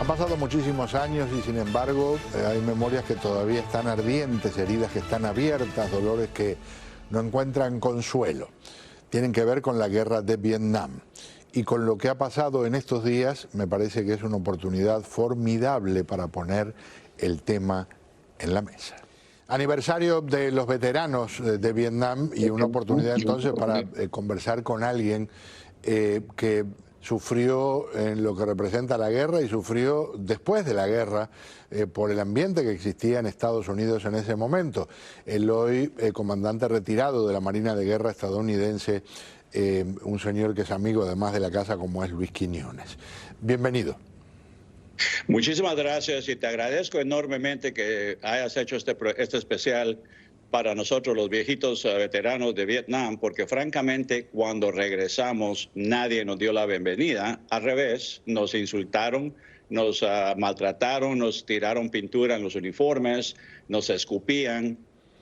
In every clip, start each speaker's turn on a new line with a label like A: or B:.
A: Han pasado muchísimos años y sin embargo hay memorias que todavía están ardientes, heridas que están abiertas, dolores que no encuentran consuelo. Tienen que ver con la guerra de Vietnam. Y con lo que ha pasado en estos días, me parece que es una oportunidad formidable para poner el tema en la mesa. Aniversario de los veteranos de Vietnam y una oportunidad entonces para conversar con alguien que sufrió en lo que representa la guerra y sufrió después de la guerra por el ambiente que existía en Estados Unidos en ese momento. El hoy comandante retirado de la Marina de Guerra estadounidense, un señor que es amigo además de la casa como es Luis Quiñones. Bienvenido.
B: Muchísimas gracias y te agradezco enormemente que hayas hecho este especial para nosotros los viejitos veteranos de Vietnam, porque francamente cuando regresamos nadie nos dio la bienvenida, al revés, nos insultaron, nos maltrataron, nos tiraron pintura en los uniformes, nos escupían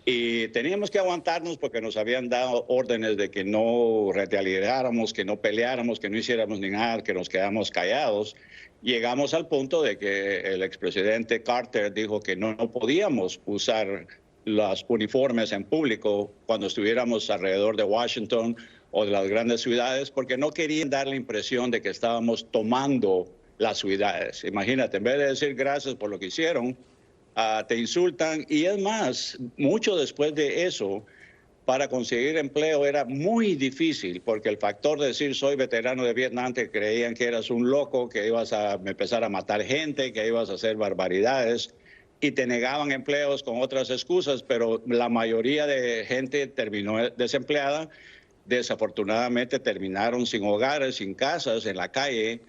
B: y teníamos que aguantarnos porque nos habían dado órdenes de que no retaliáramos, que no peleáramos, que no hiciéramos ni nada, que nos quedáramos callados. Llegamos al punto de que el expresidente Carter dijo que no podíamos usar los uniformes en público cuando estuviéramos alrededor de Washington o de las grandes ciudades, porque no querían dar la impresión de que estábamos tomando las ciudades. Imagínate, en vez de decir gracias por lo que hicieron, te insultan. Y es más, mucho después de eso, para conseguir empleo era muy difícil, porque el factor de decir soy veterano de Vietnam, te creían que eras un loco, que ibas a empezar a matar gente, que ibas a hacer barbaridades, y te negaban empleos con otras excusas, pero la mayoría de gente terminó desempleada. Desafortunadamente terminaron sin hogares, sin casas, en la calle,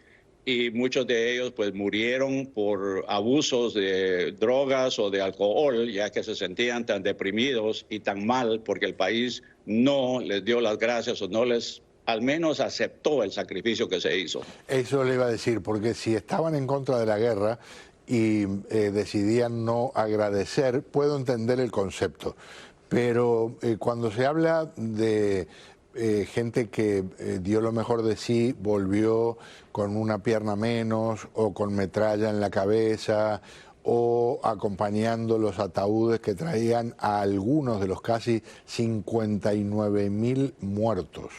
B: y muchos de ellos pues murieron por abusos de drogas o de alcohol, ya que se sentían tan deprimidos y tan mal porque el país no les dio las gracias o no les al menos aceptó el sacrificio que se hizo.
A: Eso le iba a decir, porque si estaban en contra de la guerra y decidían no agradecer, puedo entender el concepto, pero cuando se habla de gente que dio lo mejor de sí, volvió con una pierna menos o con metralla en la cabeza o acompañando los ataúdes que traían a algunos de los casi 59.000 muertos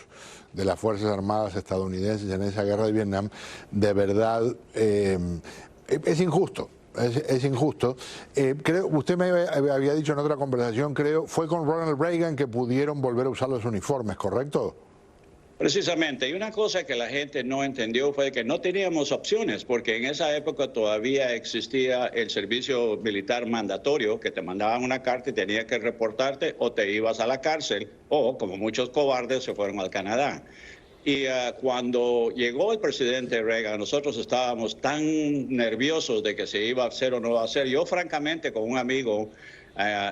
A: de las Fuerzas Armadas estadounidenses en esa guerra de Vietnam, de verdad es injusto. Es injusto. Creo, usted me había dicho en otra conversación, creo, fue con Ronald Reagan que pudieron volver a usar los uniformes, ¿correcto?
B: Precisamente, y una cosa que la gente no entendió fue que no teníamos opciones, porque en esa época todavía existía el servicio militar mandatorio, que te mandaban una carta y tenías que reportarte o te ibas a la cárcel, o como muchos cobardes se fueron al Canadá. Y cuando llegó el presidente Reagan, nosotros estábamos tan nerviosos de que se iba a hacer o no iba a hacer. Yo, francamente, con un amigo,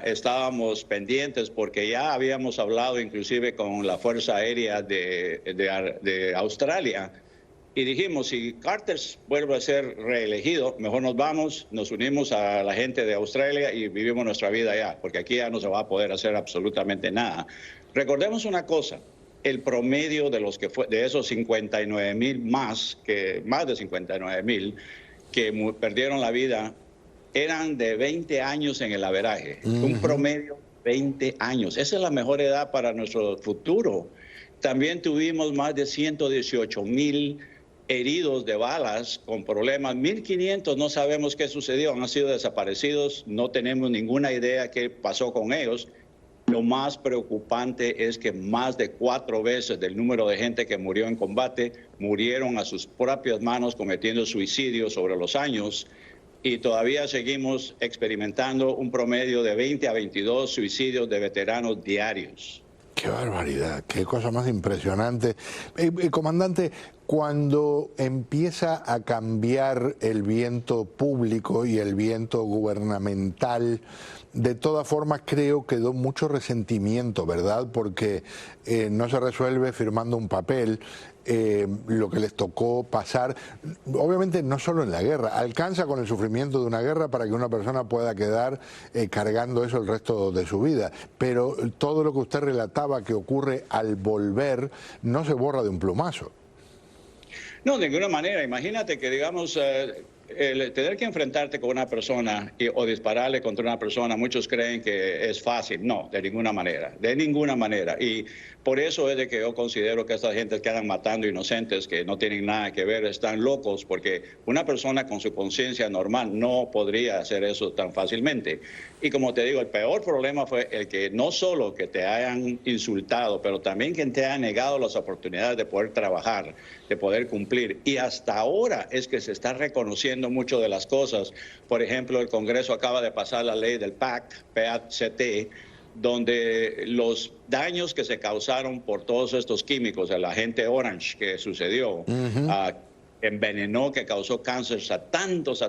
B: estábamos pendientes porque ya habíamos hablado inclusive con la Fuerza Aérea de Australia. Y dijimos, si Carter vuelve a ser reelegido, mejor nos vamos, nos unimos a la gente de Australia y vivimos nuestra vida allá, porque aquí ya no se va a poder hacer absolutamente nada. Recordemos una cosa. El promedio de de esos 59.000 más de 59.000 que perdieron la vida eran de 20 años en el averaje. Un promedio 20 años. Esa es la mejor edad para nuestro futuro. También tuvimos más de 118.000 heridos de balas con problemas. 1.500 no sabemos qué sucedió, han sido desaparecidos, no tenemos ninguna idea qué pasó con ellos. Lo más preocupante es que más de 4 veces del número de gente que murió en combate murieron a sus propias manos cometiendo suicidio sobre los años, y todavía seguimos experimentando un promedio de 20 a 22 suicidios de veteranos diarios.
A: ¡Qué barbaridad! ¡Qué cosa más impresionante! Comandante, cuando empieza a cambiar el viento público y el viento gubernamental, de todas formas creo que quedó mucho resentimiento, ¿verdad? Porque no se resuelve firmando un papel. Lo que les tocó pasar, obviamente no solo en la guerra, alcanza con el sufrimiento de una guerra para que una persona pueda quedar cargando eso el resto de su vida, pero todo lo que usted relataba que ocurre al volver no se borra de un plumazo.
B: No, de ninguna manera. Imagínate que, digamos, el tener que enfrentarte con una persona o dispararle contra una persona, muchos creen que es fácil. No, de ninguna manera, de ninguna manera. Y por eso es de que yo considero que estas gentes que andan matando inocentes, que no tienen nada que ver, están locos, porque una persona con su conciencia normal no podría hacer eso tan fácilmente. Y como te digo, el peor problema fue el que no solo que te hayan insultado, pero también que te hayan negado las oportunidades de poder trabajar, de poder cumplir. Y hasta ahora es que se está reconociendo mucho de las cosas. Por ejemplo, el Congreso acaba de pasar la ley del PACT, donde los daños que se causaron por todos estos químicos, el agente Orange que sucedió, envenenó, que causó cáncer a tantos.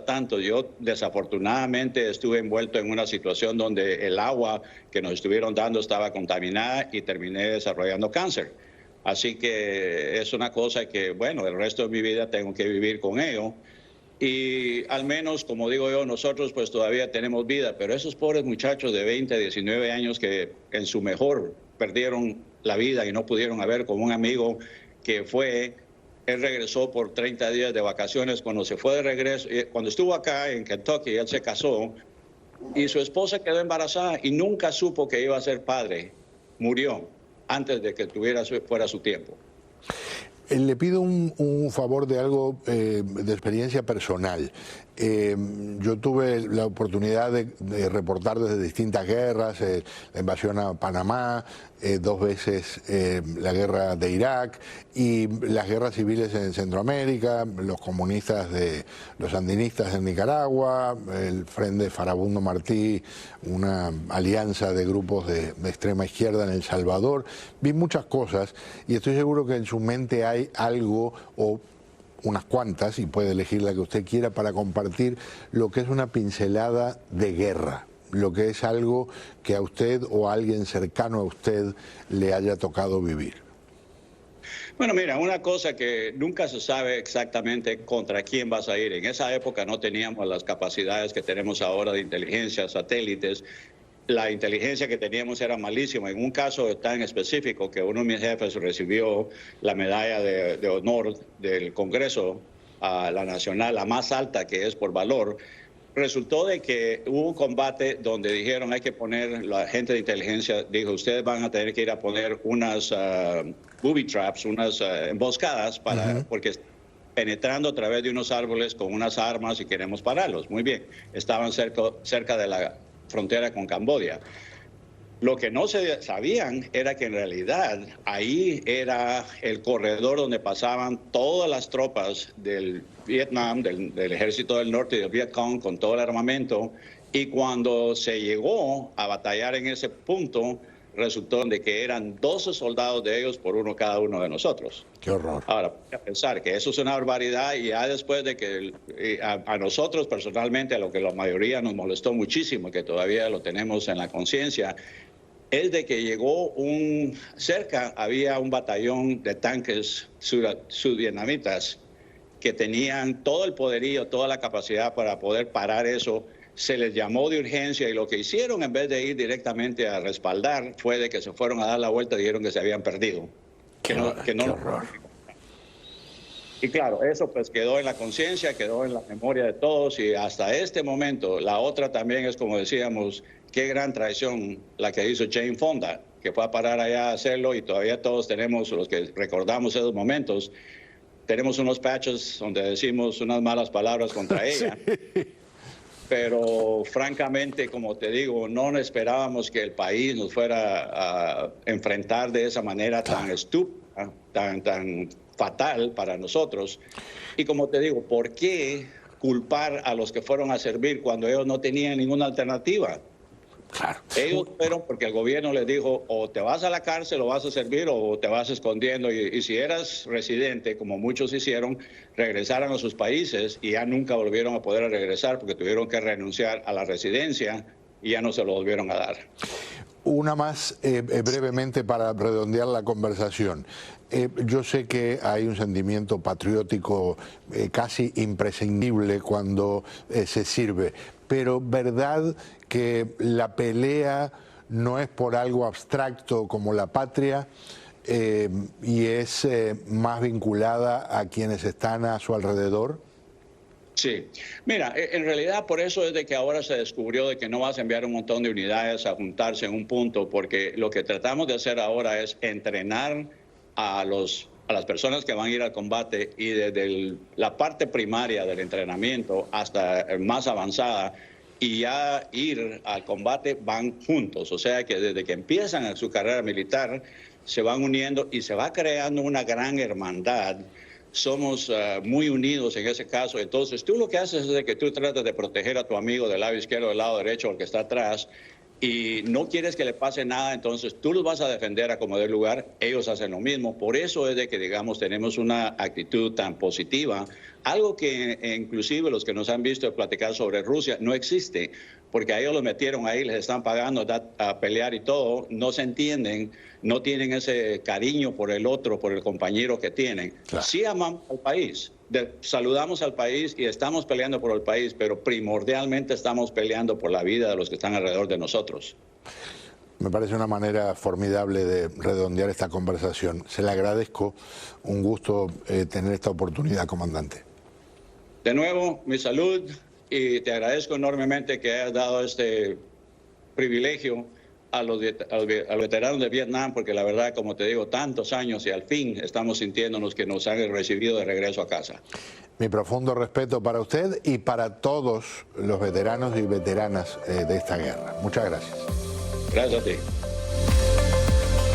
B: Yo desafortunadamente estuve envuelto en una situación donde el agua que nos estuvieron dando estaba contaminada y terminé desarrollando cáncer. Así que es una cosa que, bueno, el resto de mi vida tengo que vivir con ello. Y al menos, como digo yo, nosotros pues todavía tenemos vida, pero esos pobres muchachos de 20, 19 años que en su mejor perdieron la vida y no pudieron ver como un amigo que fue, él regresó por 30 días de vacaciones, cuando se fue de regreso, cuando estuvo acá en Kentucky, él se casó y su esposa quedó embarazada y nunca supo que iba a ser padre, murió antes de que fuera su tiempo.
A: Le pido un favor de algo de experiencia personal. Yo tuve la oportunidad de reportar desde distintas guerras, la invasión a Panamá, 2 veces la guerra de Irak y las guerras civiles en Centroamérica, los comunistas, los sandinistas en Nicaragua, el Frente Farabundo Martí, una alianza de grupos de extrema izquierda en El Salvador. Vi muchas cosas y estoy seguro que en su mente hay algo o unas cuantas, y puede elegir la que usted quiera, para compartir lo que es una pincelada de guerra, lo que es algo que a usted o a alguien cercano a usted le haya tocado vivir.
B: Bueno, mira, una cosa que nunca se sabe exactamente contra quién vas a ir. En esa época no teníamos las capacidades que tenemos ahora de inteligencia, satélites. La inteligencia que teníamos era malísima. En un caso tan específico que uno de mis jefes recibió la medalla de honor del Congreso, la nacional, la más alta, que es por valor. Resultó de que hubo un combate donde dijeron hay que poner, la gente de inteligencia dijo, ustedes van a tener que ir a poner unas booby traps, unas emboscadas, porque penetrando a través de unos árboles con unas armas y queremos pararlos. Muy bien, estaban cerca de la frontera con Camboya. Lo que no se sabían era que en realidad ahí era el corredor donde pasaban todas las tropas del Vietnam, del Ejército del Norte y del Vietcong con todo el armamento, y cuando se llegó a batallar en ese punto, resultó de que eran 12 soldados de ellos por cada uno de nosotros.
A: ¡Qué horror!
B: Ahora, voy a pensar que eso es una barbaridad, y ya después de que a nosotros personalmente, a lo que la mayoría nos molestó muchísimo, que todavía lo tenemos en la conciencia, es de que llegó cerca había un batallón de tanques sudvietnamitas que tenían todo el poderío, toda la capacidad para poder parar eso. Se les llamó de urgencia y lo que hicieron, en vez de ir directamente a respaldar, fue de que se fueron a dar la vuelta y dijeron que se habían perdido.
A: Qué horror.
B: Y claro, eso pues quedó en la conciencia, quedó en la memoria de todos, y hasta este momento. La otra también es, como decíamos, qué gran traición la que hizo Jane Fonda, que fue a parar allá a hacerlo, y todavía todos tenemos, los que recordamos esos momentos, tenemos unos patches donde decimos unas malas palabras contra ella. Sí. Pero francamente, como te digo, no esperábamos que el país nos fuera a enfrentar de esa manera tan estúpida, tan fatal para nosotros. Y como te digo, ¿por qué culpar a los que fueron a servir cuando ellos no tenían ninguna alternativa?
A: Claro.
B: Ellos fueron porque el gobierno les dijo, o te vas a la cárcel o vas a servir, o te vas escondiendo, y si eras residente, como muchos hicieron, regresaron a sus países y ya nunca volvieron a poder regresar porque tuvieron que renunciar a la residencia y ya no se lo volvieron a dar.
A: Una más brevemente para redondear la conversación. Yo sé que hay un sentimiento patriótico casi imprescindible cuando se sirve, pero ¿verdad que la pelea no es por algo abstracto como la patria y es más vinculada a quienes están a su alrededor?
B: Sí, mira, en realidad por eso es de que ahora se descubrió de que no vas a enviar un montón de unidades a juntarse en un punto, porque lo que tratamos de hacer ahora es entrenar a las personas que van a ir al combate y desde la parte primaria del entrenamiento hasta más avanzada y ya ir al combate van juntos, o sea que desde que empiezan su carrera militar se van uniendo y se va creando una gran hermandad. Somos muy unidos en ese caso. Entonces, tú lo que haces es de que tú tratas de proteger a tu amigo del lado izquierdo, del lado derecho, al que está atrás, y no quieres que le pase nada, entonces tú los vas a defender a como dé lugar, ellos hacen lo mismo. Por eso es de que, digamos, tenemos una actitud tan positiva, algo que inclusive los que nos han visto platicar sobre Rusia no existe, porque a ellos los metieron ahí, les están pagando a pelear y todo, no se entienden, no tienen ese cariño por el otro, por el compañero que tienen. Claro. Sí amamos al país, saludamos al país y estamos peleando por el país, pero primordialmente estamos peleando por la vida de los que están alrededor de nosotros.
A: Me parece una manera formidable de redondear esta conversación. Se le agradezco, un gusto tener esta oportunidad, comandante.
B: De nuevo, mi salud, y te agradezco enormemente que hayas dado este privilegio a los veteranos de Vietnam, porque la verdad, como te digo, tantos años y al fin estamos sintiéndonos que nos han recibido de regreso a casa.
A: Mi profundo respeto para usted y para todos los veteranos y veteranas de esta guerra. Muchas gracias.
B: Gracias a ti.